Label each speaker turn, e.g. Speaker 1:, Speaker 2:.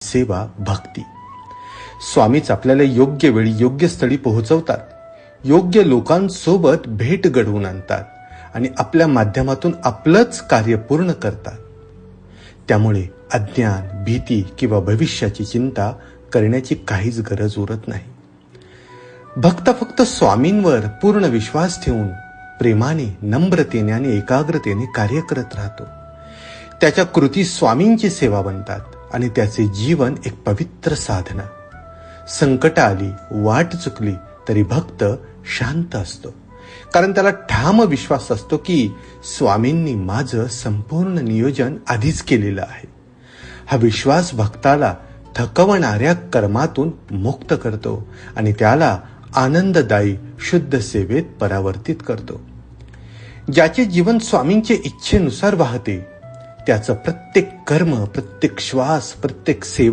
Speaker 1: सेवा, भक्ती. स्वामीच आपल्याला योग्य वेळी योग्य स्थळी पोहोचवतात, योग्य लोकांसोबत भेट घडवून आणतात आणि आपल्या माध्यमातून आपलंच कार्य पूर्ण करतात. त्यामुळे अज्ञान, भीती किंवा भविष्याची चिंता करण्याची काहीच गरज उरत नाही. भक्त फक्त स्वामींवर पूर्ण विश्वास ठेवून प्रेमाने, नम्रतेने आणि एकाग्रतेने कार्य करत राहतो. त्याच्या कृती स्वामींची सेवा बनतात आणि त्याचे जीवन एक पवित्र साधना. संकट आली, वाट चुकली तरी भक्त शांत असतो, कारण त्याला ठाम विश्वास असतो की स्वामींनी माझं संपूर्ण नियोजन आधीच केलेलं आहे. हा विश्वास भक्ताला थकवणाऱ्या कर्मातून मुक्त करतो आणि त्याला आनंददायी शुद्ध सेवेत परावर्तित करतो. ज्याचे जीवन स्वामींच्या इच्छेनुसार वाहते, त्याचं प्रत्येक कर्म, प्रत्येक श्वास, प्रत्येक सेवा